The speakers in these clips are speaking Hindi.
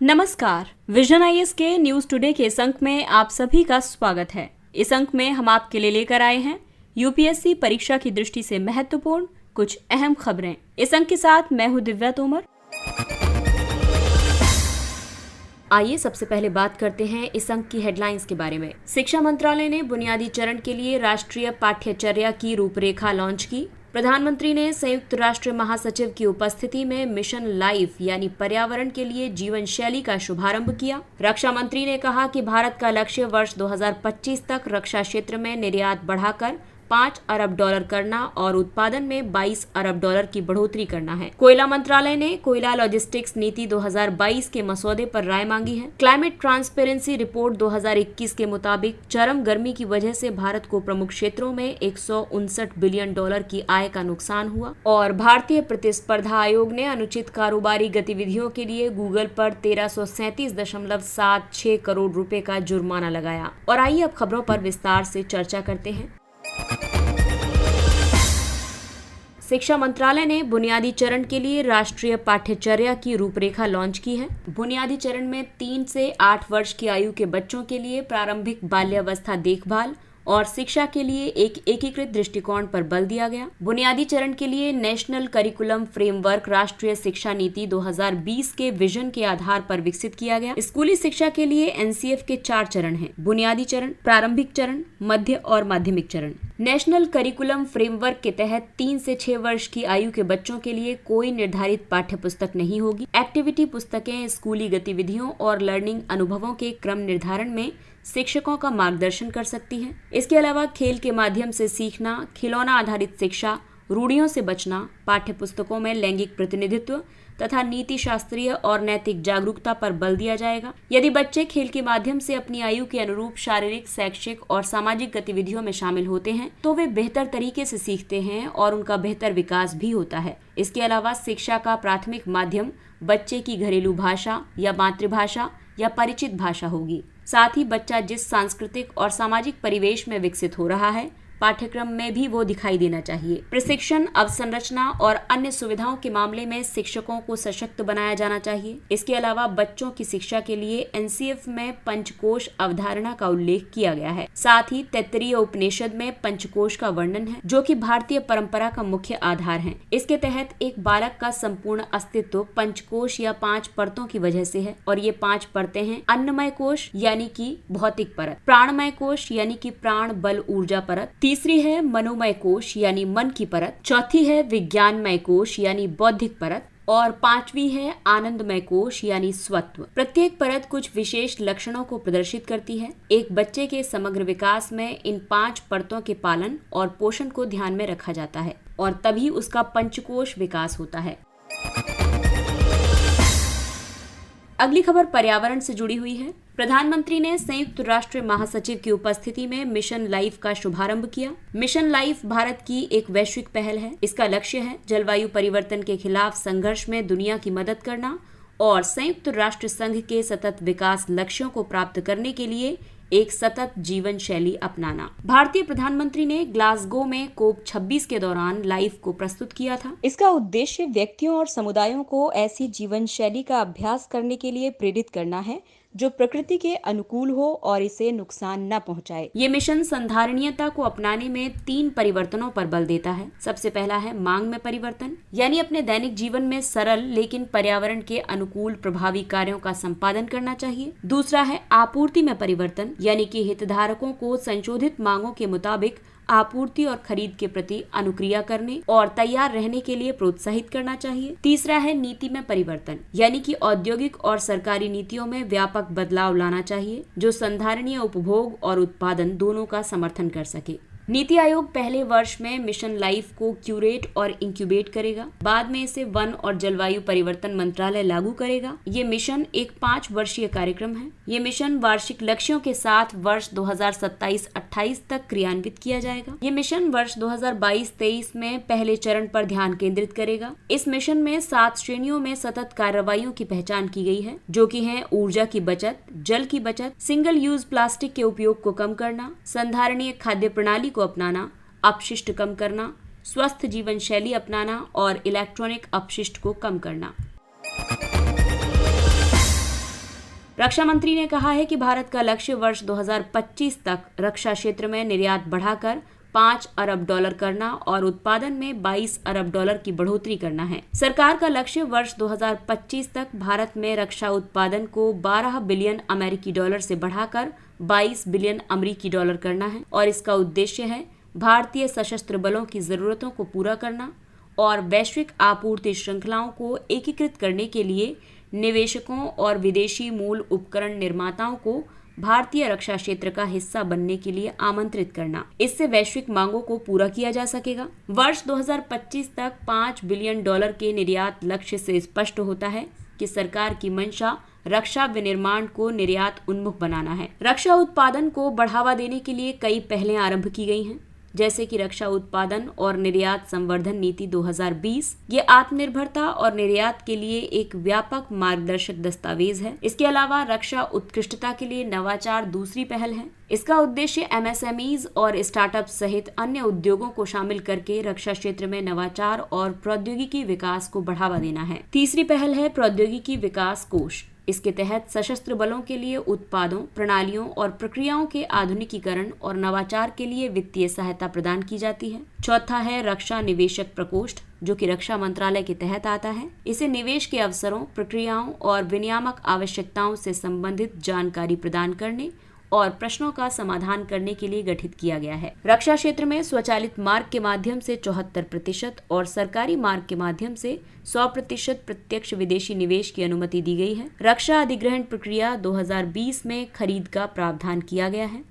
नमस्कार, विजन आईएएस के न्यूज टुडे के इस अंक में आप सभी का स्वागत है। इस अंक में हम आपके लिए लेकर आए हैं यूपीएससी परीक्षा की दृष्टि से महत्वपूर्ण कुछ अहम खबरें। इस अंक के साथ मैं हूं दिव्या तोमर। आइए सबसे पहले बात करते हैं इस अंक की हेडलाइंस के बारे में। शिक्षा मंत्रालय ने बुनियादी चरण के लिए राष्ट्रीय पाठ्यचर्या की रूपरेखा लॉन्च की। प्रधानमंत्री ने संयुक्त राष्ट्र महासचिव की उपस्थिति में मिशन लाइफ यानी पर्यावरण के लिए जीवन शैली का शुभारंभ किया। रक्षा मंत्री ने कहा कि भारत का लक्ष्य वर्ष 2025 तक रक्षा क्षेत्र में निर्यात बढ़ाकर $5 अरब करना और उत्पादन में $22 अरब की बढ़ोतरी करना है। कोयला मंत्रालय ने कोयला लॉजिस्टिक्स नीति 2022 के मसौदे पर राय मांगी है। क्लाइमेट ट्रांसपेरेंसी रिपोर्ट 2021 के मुताबिक चरम गर्मी की वजह से भारत को प्रमुख क्षेत्रों में $159 बिलियन की आय का नुकसान हुआ। और भारतीय प्रतिस्पर्धा आयोग ने अनुचित कारोबारी गतिविधियों के लिए गूगल पर 1337.76 करोड़ रुपए का जुर्माना लगाया। और आइए अब खबरों पर विस्तार से चर्चा करते हैं। शिक्षा मंत्रालय ने बुनियादी चरण के लिए राष्ट्रीय पाठ्यचर्या की रूपरेखा लॉन्च की है। बुनियादी चरण में 3 से 8 वर्ष की आयु के बच्चों के लिए प्रारंभिक बाल्यावस्था देखभाल और शिक्षा के लिए एक एकीकृत दृष्टिकोण पर बल दिया गया। बुनियादी चरण के लिए नेशनल करिकुलम फ्रेमवर्क राष्ट्रीय शिक्षा नीति 2020 के विजन के आधार पर विकसित किया गया। स्कूली शिक्षा के लिए एनसीएफ के 4 चरण हैं: बुनियादी चरण, प्रारंभिक चरण, मध्य और माध्यमिक चरण। नेशनल करिकुलम फ्रेमवर्क के तहत 3 से 6 वर्ष की आयु के बच्चों के लिए कोई निर्धारित पाठ्य पुस्तक नहीं होगी। एक्टिविटी पुस्तकें स्कूली गतिविधियों और लर्निंग अनुभवों के क्रम निर्धारण में शिक्षकों का मार्गदर्शन कर सकती हैं। इसके अलावा खेल के माध्यम से सीखना, खिलौना आधारित शिक्षा, रूढ़ियों से बचना, पाठ्य पुस्तकों में लैंगिक प्रतिनिधित्व तथा नीति शास्त्रीय और नैतिक जागरूकता पर बल दिया जाएगा। यदि बच्चे खेल के माध्यम से अपनी आयु के अनुरूप शारीरिक, शैक्षिक और सामाजिक गतिविधियों में शामिल होते हैं तो वे बेहतर तरीके से सीखते हैं और उनका बेहतर विकास भी होता है। इसके अलावा शिक्षा का प्राथमिक माध्यम बच्चे की घरेलू भाषा या मातृभाषा या परिचित भाषा होगी। साथ ही बच्चा जिस सांस्कृतिक और सामाजिक परिवेश में विकसित हो रहा है, पाठ्यक्रम में भी वो दिखाई देना चाहिए। प्रशिक्षण, अवसंरचना और अन्य सुविधाओं के मामले में शिक्षकों को सशक्त बनाया जाना चाहिए। इसके अलावा बच्चों की शिक्षा के लिए एनसीएफ में पंचकोश अवधारणा का उल्लेख किया गया है। साथ ही तैत्तिरीय उपनिषद में पंचकोश का वर्णन है, जो कि भारतीय परंपरा का मुख्य आधार है। इसके तहत एक बालक का संपूर्ण अस्तित्व पंचकोश या 5 परतों की वजह से है। और ये 5 परतें हैं: अन्नमय कोश यानी कि भौतिक परत, प्राणमय कोश यानी कि प्राण बल ऊर्जा परत, तीसरी है मनोमय कोश यानी मन की परत, चौथी है विज्ञानमय कोश यानी बौद्धिक परत और 5वीं है आनंदमय कोश यानी स्वत्व। प्रत्येक परत कुछ विशेष लक्षणों को प्रदर्शित करती है। एक बच्चे के समग्र विकास में इन 5 परतों के पालन और पोषण को ध्यान में रखा जाता है और तभी उसका पंचकोश विकास होता है। अगली खबर पर्यावरण से जुड़ी हुई है। प्रधानमंत्री ने संयुक्त राष्ट्र महासचिव की उपस्थिति में मिशन लाइफ का शुभारंभ किया। मिशन लाइफ भारत की एक वैश्विक पहल है। इसका लक्ष्य है जलवायु परिवर्तन के खिलाफ संघर्ष में दुनिया की मदद करना और संयुक्त राष्ट्र संघ के सतत विकास लक्ष्यों को प्राप्त करने के लिए एक सतत जीवन शैली अपनाना। भारतीय प्रधानमंत्री ने ग्लासगो में कोप 26 के दौरान लाइफ को प्रस्तुत किया था। इसका उद्देश्य व्यक्तियों और समुदायों को ऐसी जीवन शैली का अभ्यास करने के लिए प्रेरित करना है जो प्रकृति के अनुकूल हो और इसे नुकसान न पहुंचाए। ये मिशन संधारणीयता को अपनाने में 3 परिवर्तनों पर बल देता है। सबसे पहला है मांग में परिवर्तन, यानी अपने दैनिक जीवन में सरल लेकिन पर्यावरण के अनुकूल प्रभावी कार्यों का संपादन करना चाहिए। दूसरा है आपूर्ति में परिवर्तन, यानी कि हितधारकों को संशोधित मांगों के मुताबिक आपूर्ति और खरीद के प्रति अनुक्रिया करने और तैयार रहने के लिए प्रोत्साहित करना चाहिए। तीसरा है नीति में परिवर्तन, यानी कि औद्योगिक और सरकारी नीतियों में व्यापक बदलाव लाना चाहिए जो संधारणीय उपभोग और उत्पादन दोनों का समर्थन कर सके। नीति आयोग पहले वर्ष में मिशन लाइफ को क्यूरेट और इंक्यूबेट करेगा। बाद में इसे वन और जलवायु परिवर्तन मंत्रालय लागू करेगा। ये मिशन एक 5 वर्षीय कार्यक्रम है। ये मिशन वार्षिक लक्ष्यों के साथ वर्ष 2027-28 तक क्रियान्वित किया जाएगा। ये मिशन वर्ष 2022-23 में पहले चरण पर ध्यान केंद्रित करेगा। इस मिशन में 7 श्रेणियों में सतत कार्रवाइयों की पहचान की गई है, जो कि हैं ऊर्जा की बचत, जल की बचत, सिंगल यूज प्लास्टिक के उपयोग को कम करना, संधारणीय खाद्य प्रणाली को अपनाना, अपशिष्ट कम करना, स्वस्थ जीवन शैली अपनाना और इलेक्ट्रॉनिक अपशिष्ट को कम करना। रक्षा मंत्री ने कहा है कि भारत का लक्ष्य वर्ष 2025 तक रक्षा क्षेत्र में निर्यात बढ़ाकर 5 अरब डॉलर करना और उत्पादन में 22 अरब डॉलर की बढ़ोतरी करना है। सरकार का लक्ष्य वर्ष 2025 तक भारत में रक्षा उत्पादन को 12 बिलियन अमेरिकी डॉलर से बढ़ाकर 22 बिलियन अमेरिकी डॉलर करना है और इसका उद्देश्य है भारतीय सशस्त्र बलों की जरूरतों को पूरा करना और वैश्विक आपूर्ति श्रृंखलाओं को एकीकृत करने के लिए निवेशकों और विदेशी मूल उपकरण निर्माताओं को भारतीय रक्षा क्षेत्र का हिस्सा बनने के लिए आमंत्रित करना। इससे वैश्विक मांगों को पूरा किया जा सकेगा। वर्ष 2025 तक 5 बिलियन डॉलर के निर्यात लक्ष्य से स्पष्ट होता है कि सरकार की मंशा रक्षा विनिर्माण को निर्यात उन्मुख बनाना है। रक्षा उत्पादन को बढ़ावा देने के लिए कई पहलें आरंभ की गई हैं, जैसे कि रक्षा उत्पादन और निर्यात संवर्धन नीति 2020। ये आत्मनिर्भरता और निर्यात के लिए एक व्यापक मार्गदर्शक दस्तावेज है। इसके अलावा रक्षा उत्कृष्टता के लिए नवाचार दूसरी पहल है। इसका उद्देश्य एमएसएमईज और स्टार्टअप सहित अन्य उद्योगों को शामिल करके रक्षा क्षेत्र में नवाचार और प्रौद्योगिकी विकास को बढ़ावा देना है। तीसरी पहल है प्रौद्योगिकी विकास कोष। इसके तहत सशस्त्र बलों के लिए उत्पादों, प्रणालियों और प्रक्रियाओं के आधुनिकीकरण और नवाचार के लिए वित्तीय सहायता प्रदान की जाती है। चौथा है रक्षा निवेशक प्रकोष्ठ, जो कि रक्षा मंत्रालय के तहत आता है। इसे निवेश के अवसरों, प्रक्रियाओं और विनियामक आवश्यकताओं से संबंधित जानकारी प्रदान करने और प्रश्नों का समाधान करने के लिए गठित किया गया है। रक्षा क्षेत्र में स्वचालित मार्ग के माध्यम से 74% और सरकारी मार्ग के माध्यम से 100% प्रत्यक्ष विदेशी निवेश की अनुमति दी गई है। रक्षा अधिग्रहण प्रक्रिया 2020 में खरीद का प्रावधान किया गया है।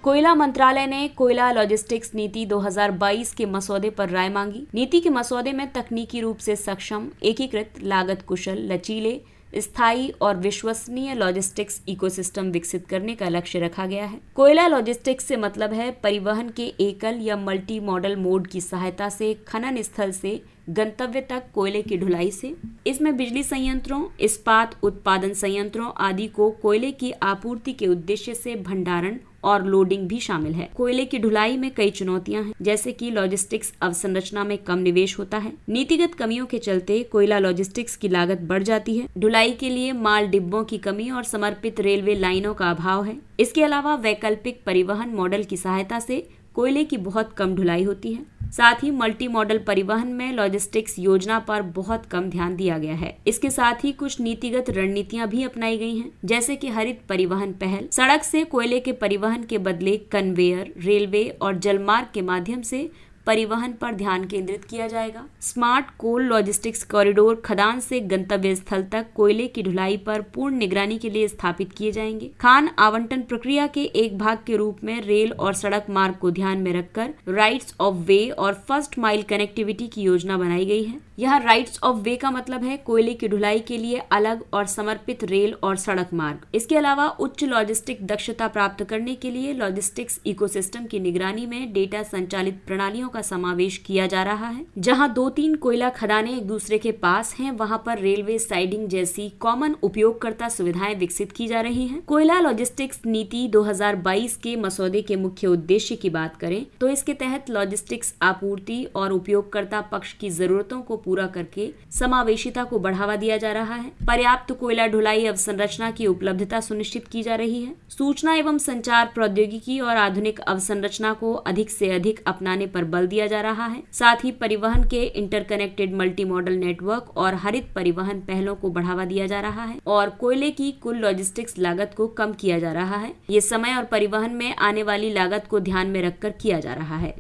कोयला मंत्रालय ने कोयला लॉजिस्टिक्स नीति 2022 के मसौदे पर राय मांगी। नीति के मसौदे में तकनीकी रूप से सक्षम, एकीकृत, लागत कुशल, लचीले, स्थायी और विश्वसनीय लॉजिस्टिक्स इकोसिस्टम विकसित करने का लक्ष्य रखा गया है। कोयला लॉजिस्टिक्स से मतलब है परिवहन के एकल या मल्टी मॉडल मोड की सहायता से खनन स्थल से गंतव्य तक कोयले की ढुलाई से। इसमें बिजली संयंत्रों, इस्पात उत्पादन संयंत्रों आदि को कोयले की आपूर्ति के उद्देश्य से भंडारण और लोडिंग भी शामिल है। कोयले की ढुलाई में कई चुनौतियां हैं, जैसे कि लॉजिस्टिक्स अवसंरचना में कम निवेश होता है। नीतिगत कमियों के चलते कोयला लॉजिस्टिक्स की लागत बढ़ जाती है। ढुलाई के लिए माल डिब्बों की कमी और समर्पित रेलवे लाइनों का अभाव है। इसके अलावा वैकल्पिक परिवहन मॉडल की सहायता से कोयले की बहुत कम ढुलाई होती है। साथ ही मल्टी मॉडल परिवहन में लॉजिस्टिक्स योजना पर बहुत कम ध्यान दिया गया है। इसके साथ ही कुछ नीतिगत रणनीतियां भी अपनाई गई हैं, जैसे कि हरित परिवहन पहल, सड़क से कोयले के परिवहन के बदले कन्वेयर, रेलवे और जलमार्ग के माध्यम से परिवहन पर ध्यान केंद्रित किया जाएगा। स्मार्ट कोल लॉजिस्टिक्स कॉरिडोर खदान से गंतव्य स्थल तक कोयले की ढुलाई पर पूर्ण निगरानी के लिए स्थापित किए जाएंगे। खान आवंटन प्रक्रिया के एक भाग के रूप में रेल और सड़क मार्ग को ध्यान में रखकर राइट्स ऑफ वे और फर्स्ट माइल कनेक्टिविटी की योजना बनाई गई है। यहाँ राइट्स ऑफ वे का मतलब है कोयले की ढुलाई के लिए अलग और समर्पित रेल और सड़क मार्ग। इसके अलावा उच्च लॉजिस्टिक दक्षता प्राप्त करने के लिए लॉजिस्टिक्स इकोसिस्टम की निगरानी में डेटा संचालित प्रणालियों का समावेश किया जा रहा है। जहां 2-3 कोयला खदानें एक दूसरे के पास हैं, वहां पर रेलवे साइडिंग जैसी कॉमन उपयोगकर्ता सुविधाएं विकसित की जा रही हैं। कोयला लॉजिस्टिक्स नीति 2022 के मसौदे के मुख्य उद्देश्य की बात करें तो इसके तहत लॉजिस्टिक्स आपूर्ति और उपयोगकर्ता पक्ष की जरूरतों को पूरा करके समावेशिता को बढ़ावा दिया जा रहा है। पर्याप्त कोयला ढुलाई अवसंरचना की उपलब्धता सुनिश्चित की जा रही है। सूचना एवं संचार प्रौद्योगिकी और आधुनिक अवसंरचना को अधिक से अधिक अपनाने पर बल दिया जा रहा है। साथ ही परिवहन के इंटरकनेक्टेड मल्टी मॉडल नेटवर्क और हरित परिवहन पहलों को बढ़ावा दिया जा रहा है और कोयले की कुल लॉजिस्टिक्स लागत को कम किया जा रहा है। ये समय और परिवहन में आने वाली लागत को ध्यान में रखकर किया जा रहा है।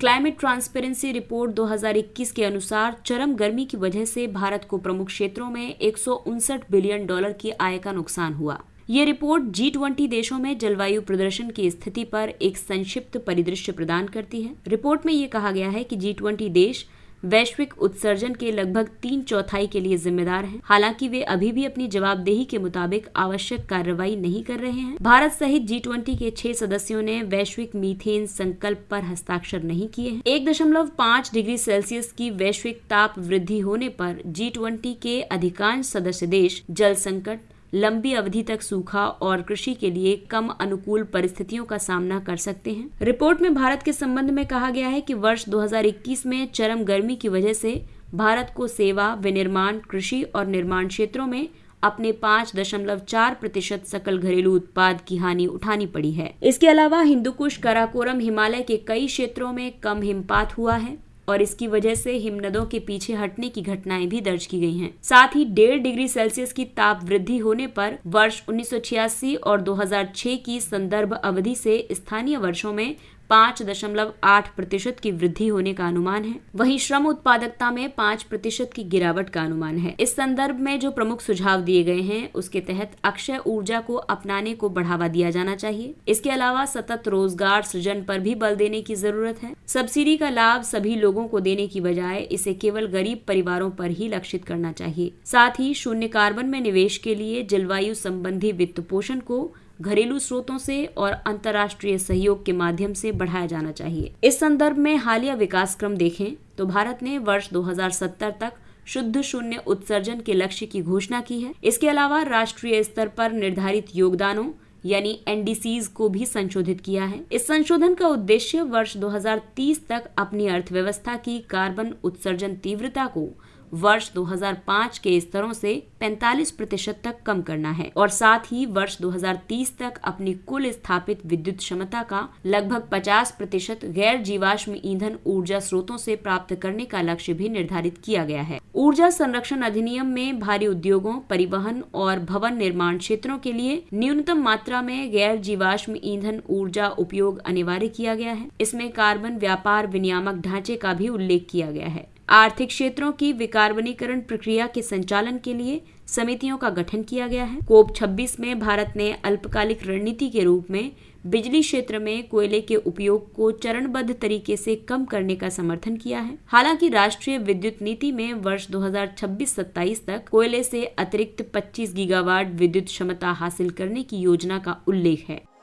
क्लाइमेट ट्रांसपेरेंसी रिपोर्ट 2021 के अनुसार चरम गर्मी की वजह से भारत को प्रमुख क्षेत्रों में $159 बिलियन की आय का नुकसान हुआ। ये रिपोर्ट G20 देशों में जलवायु प्रदर्शन की स्थिति पर एक संक्षिप्त परिदृश्य प्रदान करती है। रिपोर्ट में ये कहा गया है कि G20 देश वैश्विक उत्सर्जन के लगभग 3/4 के लिए जिम्मेदार हैं। हालांकि वे अभी भी अपनी जवाबदेही के मुताबिक आवश्यक कार्रवाई नहीं कर रहे हैं। भारत सहित G20 के 6 सदस्यों ने वैश्विक मीथेन संकल्प पर हस्ताक्षर नहीं किए हैं। 1.5 डिग्री सेल्सियस की वैश्विक ताप वृद्धि होने पर G20 के अधिकांश सदस्य देश जल संकट, लंबी अवधि तक सूखा और कृषि के लिए कम अनुकूल परिस्थितियों का सामना कर सकते हैं। रिपोर्ट में भारत के संबंध में कहा गया है कि वर्ष 2021 में चरम गर्मी की वजह से भारत को सेवा, विनिर्माण, कृषि और निर्माण क्षेत्रों में अपने 5.4% सकल घरेलू उत्पाद की हानि उठानी पड़ी है। इसके अलावा हिंदुकुश, कराकोरम, हिमालय के कई क्षेत्रों में कम हिमपात हुआ है और इसकी वजह से हिमनदों के पीछे हटने की घटनाएं भी दर्ज की गई हैं। साथ ही 1.5 डिग्री सेल्सियस की ताप वृद्धि होने पर वर्ष 1986 और 2006 की संदर्भ अवधि से स्थानीय वर्षों में 5.8% की वृद्धि होने का अनुमान है। वहीं श्रम उत्पादकता में 5% की गिरावट का अनुमान है। इस संदर्भ में जो प्रमुख सुझाव दिए गए हैं उसके तहत अक्षय ऊर्जा को अपनाने को बढ़ावा दिया जाना चाहिए। इसके अलावा सतत रोजगार सृजन पर भी बल देने की जरूरत है। सब्सिडी का लाभ सभी लोगों को देने की बजाय इसे केवल गरीब परिवारों पर ही लक्षित करना चाहिए। साथ ही शून्य कार्बन में निवेश के लिए जलवायु संबंधी वित्त पोषण को घरेलू स्रोतों से और अंतर्राष्ट्रीय सहयोग के माध्यम से बढ़ाया जाना चाहिए। इस संदर्भ में हालिया विकास क्रम देखें तो भारत ने वर्ष 2070 तक शुद्ध शून्य उत्सर्जन के लक्ष्य की घोषणा की है। इसके अलावा राष्ट्रीय स्तर पर निर्धारित योगदानों यानी NDCs को भी संशोधित किया है। इस संशोधन का उद्देश्य वर्ष 2030 तक अपनी अर्थव्यवस्था की कार्बन उत्सर्जन तीव्रता को वर्ष 2005 के स्तरों से 45% तक कम करना है और साथ ही वर्ष 2030 तक अपनी कुल स्थापित विद्युत क्षमता का लगभग 50% गैर जीवाश्म ईंधन ऊर्जा स्रोतों से प्राप्त करने का लक्ष्य भी निर्धारित किया गया है। ऊर्जा संरक्षण अधिनियम में भारी उद्योगों, परिवहन और भवन निर्माण क्षेत्रों के लिए न्यूनतम मात्रा में गैर जीवाश्म ईंधन ऊर्जा उपयोग अनिवार्य किया गया है। इसमें कार्बन व्यापार विनियामक ढांचे का भी उल्लेख किया गया है। आर्थिक क्षेत्रों की विकार्बनीकरण प्रक्रिया के संचालन के लिए समितियों का गठन किया गया है। कोप 26 में भारत ने अल्पकालिक रणनीति के रूप में बिजली क्षेत्र में कोयले के उपयोग को चरणबद्ध तरीके से कम करने का समर्थन किया है। हालांकि राष्ट्रीय विद्युत नीति में वर्ष 2026-27 तक कोयले से अतिरिक्त 25 गीगावाट विद्युत क्षमता हासिल करने की योजना का उल्लेख है।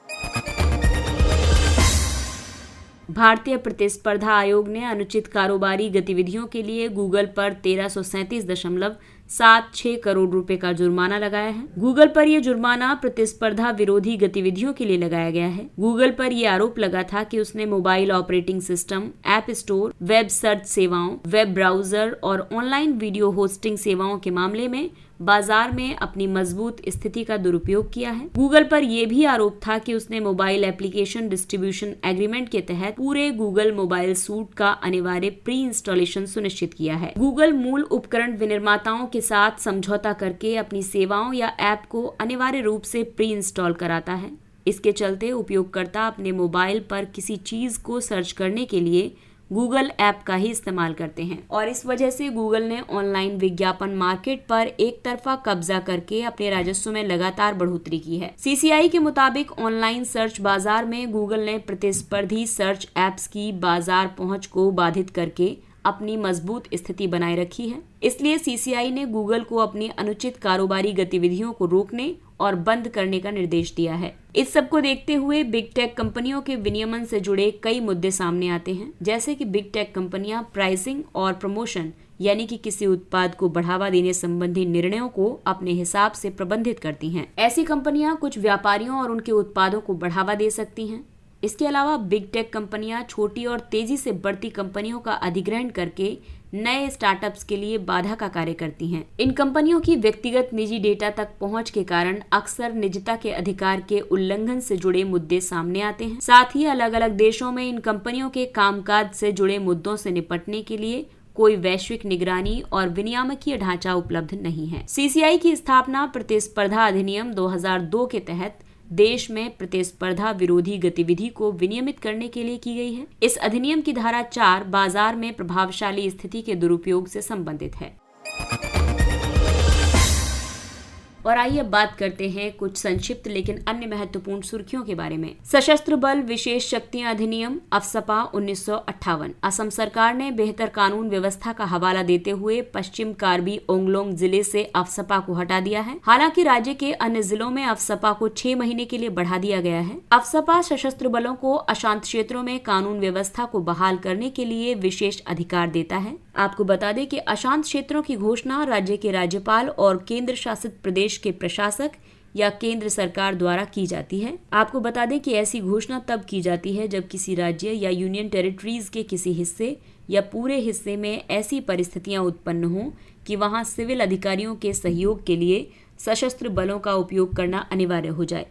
भारतीय प्रतिस्पर्धा आयोग ने अनुचित कारोबारी गतिविधियों के लिए गूगल पर 1337.76 करोड़ रुपए का जुर्माना लगाया है। गूगल पर यह जुर्माना प्रतिस्पर्धा विरोधी गतिविधियों के लिए लगाया गया है। गूगल पर यह आरोप लगा था कि उसने mobile operating system, app store, web search सेवाओं, वेब ब्राउजर और ऑनलाइन वीडियो होस्टिंग सेवाओं के मामले में बाजार में अपनी मजबूत स्थिति का दुरुपयोग किया है। गूगल पर यह भी आरोप था कि उसने मोबाइल एप्लीकेशन डिस्ट्रीब्यूशन एग्रीमेंट के तहत पूरे गूगल मोबाइल सूट का अनिवार्य प्री इंस्टॉलेशन सुनिश्चित किया है। गूगल मूल उपकरण विनिर्माताओं के साथ समझौता करके अपनी सेवाओं या ऐप को अनिवार्य रूप से प्री इंस्टॉल कराता है। इसके चलते उपयोगकर्ता अपने मोबाइल पर किसी चीज को सर्च करने के लिए गूगल ऐप का ही इस्तेमाल करते हैं और इस वजह से गूगल ने ऑनलाइन विज्ञापन मार्केट पर एक तरफा कब्जा करके अपने राजस्व में लगातार बढ़ोतरी की है। CCI के मुताबिक ऑनलाइन सर्च बाजार में गूगल ने प्रतिस्पर्धी सर्च ऐप्स की बाजार पहुंच को बाधित करके अपनी मजबूत स्थिति बनाए रखी है। इसलिए CCI ने गूगल को अपनी अनुचित कारोबारी गतिविधियों को रोकने और बंद करने का निर्देश दिया है। इस सब को देखते हुए बिग टेक कंपनियों के विनियमन से जुड़े कई मुद्दे सामने आते हैं, जैसे कि बिग टेक कंपनियां प्राइसिंग और प्रमोशन यानी कि किसी उत्पाद को बढ़ावा देने संबंधी निर्णयों को अपने हिसाब से प्रबंधित करती हैं। ऐसी कंपनियां कुछ व्यापारियों और उनके उत्पादों को बढ़ावा दे सकती हैं। इसके अलावा बिग टेक कंपनियां छोटी और तेजी से बढ़ती कंपनियों का अधिग्रहण करके नए स्टार्टअप्स के लिए बाधा का कार्य करती हैं। इन कंपनियों की व्यक्तिगत निजी डेटा तक पहुंच के कारण अक्सर निजता के अधिकार के उल्लंघन से जुड़े मुद्दे सामने आते हैं। साथ ही अलग अलग देशों में इन कंपनियों के कामकाज से जुड़े मुद्दों से निपटने के लिए कोई वैश्विक निगरानी और विनियामकीय ढांचा उपलब्ध नहीं है। CCI की स्थापना प्रतिस्पर्धा अधिनियम 2002 के तहत देश में प्रतिस्पर्धा विरोधी गतिविधि को विनियमित करने के लिए की गई है। इस अधिनियम की धारा 4 बाजार में प्रभावशाली स्थिति के दुरुपयोग से संबंधित है। और आइए अब बात करते हैं कुछ संक्षिप्त लेकिन अन्य महत्वपूर्ण सुर्खियों के बारे में। सशस्त्र बल विशेष शक्तियां अधिनियम अफसपा 1958। असम सरकार ने बेहतर कानून व्यवस्था का हवाला देते हुए पश्चिम कार्बी ओंगलोंग जिले से अफसपा को हटा दिया है। हालांकि राज्य के अन्य जिलों में अफसपा को 6 महीने के लिए बढ़ा दिया गया है। अफसपा सशस्त्र बलों को अशांत क्षेत्रों में कानून व्यवस्था को बहाल करने के लिए विशेष अधिकार देता है। आपको बता दें कि अशांत क्षेत्रों की घोषणा राज्य के राज्यपाल और केंद्र शासित प्रदेश के प्रशासक या केंद्र सरकार द्वारा की जाती है। आपको बता दें कि ऐसी घोषणा तब की जाती है जब किसी राज्य या यूनियन टेरिटरीज के किसी हिस्से या पूरे हिस्से में ऐसी परिस्थितियां उत्पन्न हों कि वहां सिविल अधिकारियों के सहयोग के लिए सशस्त्र बलों का उपयोग करना अनिवार्य हो जाए।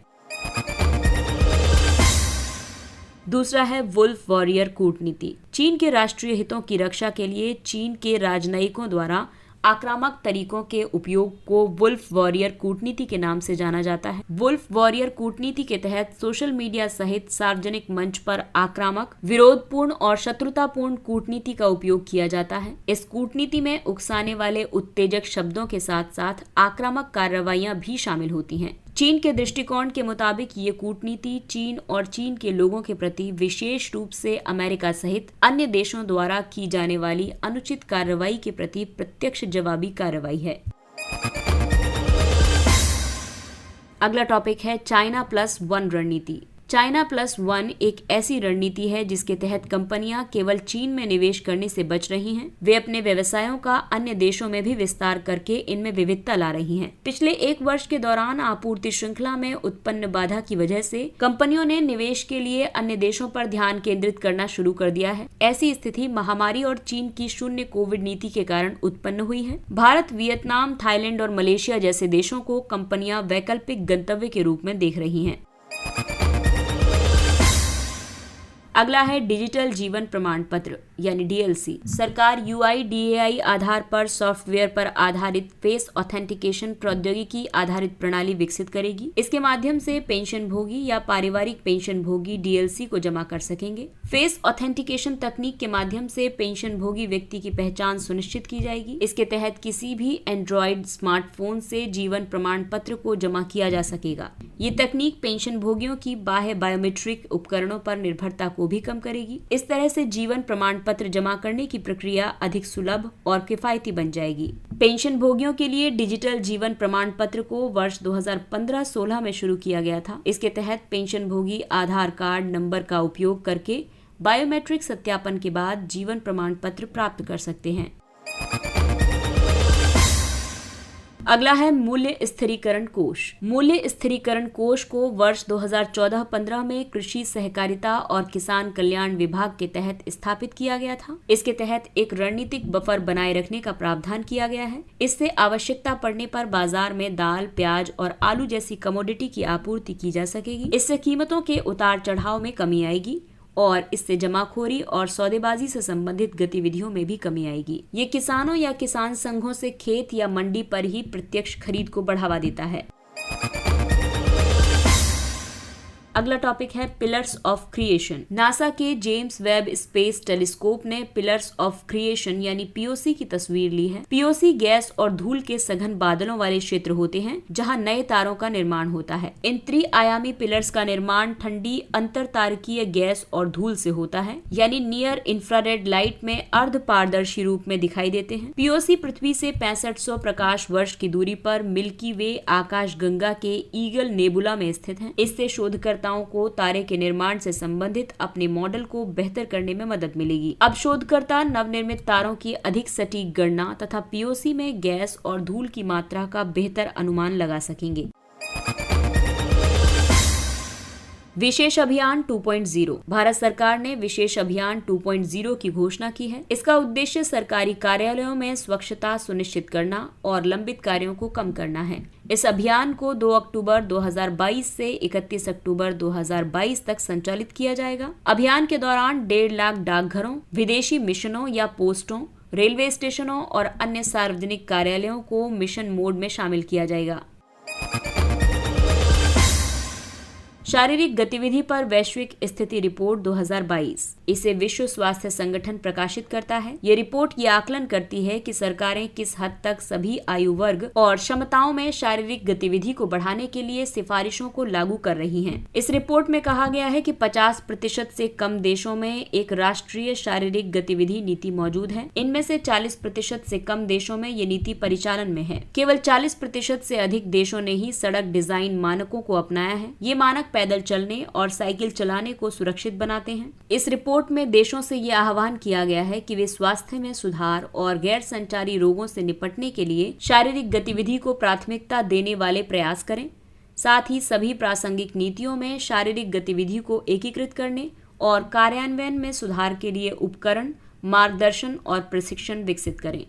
दूसरा है वुल्फ वॉरियर कूटनीति। चीन के राष्ट्रीय हितों की रक्षा के लिए चीन के राजनयिकों द्वारा आक्रामक तरीकों के उपयोग को वुल्फ वॉरियर कूटनीति के नाम से जाना जाता है। वुल्फ वॉरियर कूटनीति के तहत सोशल मीडिया सहित सार्वजनिक मंच पर आक्रामक, विरोधपूर्ण और शत्रुतापूर्ण कूटनीति का उपयोग किया जाता है। इस कूटनीति में उकसाने वाले उत्तेजक शब्दों के साथ साथ आक्रामक कार्रवाइयां भी शामिल होती हैं। चीन के दृष्टिकोण के मुताबिक ये कूटनीति चीन और चीन के लोगों के प्रति विशेष रूप से अमेरिका सहित अन्य देशों द्वारा की जाने वाली अनुचित कार्रवाई के प्रति प्रत्यक्ष जवाबी कार्रवाई है। अगला टॉपिक है चाइना प्लस वन रणनीति। चाइना प्लस वन एक ऐसी रणनीति है जिसके तहत कंपनियां केवल चीन में निवेश करने से बच रही हैं। वे अपने व्यवसायों का अन्य देशों में भी विस्तार करके इनमें विविधता ला रही हैं। पिछले एक वर्ष के दौरान आपूर्ति श्रृंखला में उत्पन्न बाधा की वजह से कंपनियों ने निवेश के लिए अन्य देशों पर ध्यान केंद्रित करना शुरू कर दिया है। ऐसी स्थिति महामारी और चीन की शून्य कोविड नीति के कारण उत्पन्न हुई है। भारत, वियतनाम, थाईलैंड और मलेशिया जैसे देशों को कंपनियां वैकल्पिक गंतव्य के रूप में देख रही हैं। अगला है डिजिटल जीवन प्रमाण पत्र यानी डीएलसी। सरकार UIDAI आधार पर सॉफ्टवेयर पर आधारित फेस ऑथेंटिकेशन प्रौद्योगिकी आधारित प्रणाली विकसित करेगी। इसके माध्यम से पेंशन भोगी या पारिवारिक पेंशन भोगी डीएलसी को जमा कर सकेंगे। फेस ऑथेंटिकेशन तकनीक के माध्यम से पेंशन भोगी व्यक्ति की पहचान सुनिश्चित की जाएगी। इसके तहत किसी भी एंड्रॉइड स्मार्टफोन से जीवन प्रमाण पत्र को जमा किया जा सकेगा। ये तकनीक पेंशन भोगियों की बाह्य बायोमेट्रिक उपकरणों पर निर्भरता को भी कम करेगी। इस तरह से जीवन प्रमाण पत्र जमा करने की प्रक्रिया अधिक सुलभ और किफायती बन जाएगी। पेंशन भोगियों के लिए डिजिटल जीवन प्रमाण पत्र को वर्ष 2015-16 में शुरू किया गया था। इसके तहत पेंशन भोगी आधार कार्ड नंबर का उपयोग करके बायोमेट्रिक सत्यापन के बाद जीवन प्रमाण पत्र प्राप्त कर सकते हैं। अगला है मूल्य स्थिरीकरण कोष। मूल्य स्थिरीकरण कोष को वर्ष 2014-15 में कृषि सहकारिता और किसान कल्याण विभाग के तहत स्थापित किया गया था। इसके तहत एक रणनीतिक बफर बनाए रखने का प्रावधान किया गया है। इससे आवश्यकता पड़ने पर बाजार में दाल, प्याज और आलू जैसी कमोडिटी की आपूर्ति की जा सकेगी। इससे कीमतों के उतार चढ़ाव में कमी आएगी और इससे जमाखोरी और सौदेबाजी से संबंधित गतिविधियों में भी कमी आएगी। ये किसानों या किसान संघों से खेत या मंडी पर ही प्रत्यक्ष खरीद को बढ़ावा देता है। अगला टॉपिक है पिलर्स ऑफ क्रिएशन। नासा के जेम्स वेब स्पेस टेलीस्कोप ने पिलर्स ऑफ क्रिएशन यानी पीओसी की तस्वीर ली है। पीओसी गैस और धूल के सघन बादलों वाले क्षेत्र होते हैं जहां नए तारों का निर्माण होता है। इन त्रिआयामी पिलर्स का निर्माण ठंडी अंतरतारकीय गैस और धूल से होता है, यानी नियर इंफ्रारेड लाइट में अर्ध पारदर्शी रूप में दिखाई देते हैं। पीओसी पृथ्वी से 6500 प्रकाश वर्ष की दूरी पर मिल्की वे आकाश गंगा के ईगल नेबुला में स्थित है। इससे शोधकर्ताओं को तारे के निर्माण से संबंधित अपने मॉडल को बेहतर करने में मदद मिलेगी। अब शोधकर्ता नवनिर्मित तारों की अधिक सटीक गणना तथा पीओसी में गैस और धूल की मात्रा का बेहतर अनुमान लगा सकेंगे। विशेष अभियान 2.0। भारत सरकार ने विशेष अभियान 2.0 की घोषणा की है। इसका उद्देश्य सरकारी कार्यालयों में स्वच्छता सुनिश्चित करना और लंबित कार्यों को कम करना है। इस अभियान को 2 अक्टूबर 2022 से 31 अक्टूबर 2022 तक संचालित किया जाएगा। अभियान के दौरान 1.5 लाख डाकघरों, विदेशी मिशनों या पोस्टों, रेलवे स्टेशनों और अन्य सार्वजनिक कार्यालयों को मिशन मोड में शामिल किया जाएगा। शारीरिक गतिविधि पर वैश्विक स्थिति रिपोर्ट 2022। इसे विश्व स्वास्थ्य संगठन प्रकाशित करता है। ये रिपोर्ट ये आकलन करती है कि सरकारें किस हद तक सभी आयु वर्ग और क्षमताओं में शारीरिक गतिविधि को बढ़ाने के लिए सिफारिशों को लागू कर रही हैं। इस रिपोर्ट में कहा गया है कि 50% से कम देशों में एक राष्ट्रीय शारीरिक गतिविधि नीति मौजूद है। इनमें से 40% से कम देशों में ये नीति परिचालन में है। केवल 40% से अधिक देशों ने ही सड़क डिजाइन मानकों को अपनाया है। ये मानक पैदल चलने और साइकिल चलाने को सुरक्षित बनाते हैं। इस रिपोर्ट में देशों से यह आह्वान किया गया है कि वे स्वास्थ्य में सुधार और गैर संचारी रोगों से निपटने के लिए शारीरिक गतिविधि को प्राथमिकता देने वाले प्रयास करें। साथ ही सभी प्रासंगिक नीतियों में शारीरिक गतिविधि को एकीकृत करने और कार्यान्वयन में सुधार के लिए उपकरण, मार्गदर्शन और प्रशिक्षण विकसित करें।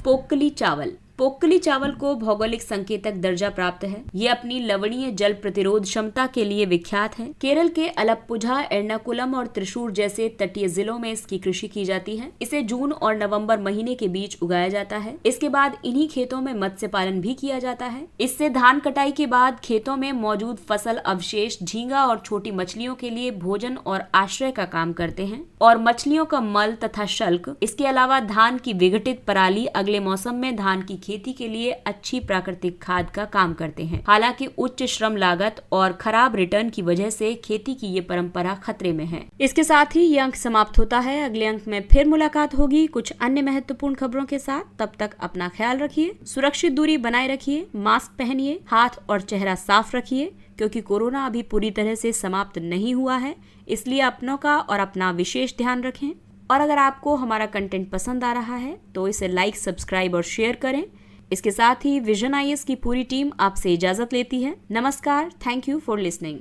पोक्कली चावल। पोक्कली चावल को भौगोलिक संकेतक दर्जा प्राप्त है। ये अपनी लवणीय जल प्रतिरोध क्षमता के लिए विख्यात है। केरल के अलप्पुझा, एर्नाकुलम और त्रिशूर जैसे तटीय जिलों में इसकी कृषि की जाती है। इसे जून और नवंबर महीने के बीच उगाया जाता है। इसके बाद इन्हीं खेतों में मत्स्य पालन भी किया जाता है। इससे धान कटाई के बाद खेतों में मौजूद फसल अवशेष झींगा और छोटी मछलियों के लिए भोजन और आश्रय का काम करते हैं, और मछलियों का मल तथा शल्क, इसके अलावा धान की विघटित पराली अगले मौसम में धान की खेती के लिए अच्छी प्राकृतिक खाद का काम करते हैं। हालांकि उच्च श्रम लागत और खराब रिटर्न की वजह से खेती की ये परंपरा खतरे में है। इसके साथ ही ये अंक समाप्त होता है। अगले अंक में फिर मुलाकात होगी कुछ अन्य महत्वपूर्ण खबरों के साथ। तब तक अपना ख्याल रखिए, सुरक्षित दूरी बनाए रखिए, मास्क पहनिए, हाथ और चेहरा साफ रखिए, क्योंकि कोरोना अभी पूरी तरह से समाप्त नहीं हुआ है। इसलिए अपनों का और अपना विशेष ध्यान रखें। और अगर आपको हमारा कंटेंट पसंद आ रहा है तो इसे लाइक, सब्सक्राइब और शेयर करें। इसके साथ ही विजन IAS की पूरी टीम आपसे इजाजत लेती है। नमस्कार, थैंक यू फॉर लिसनिंग।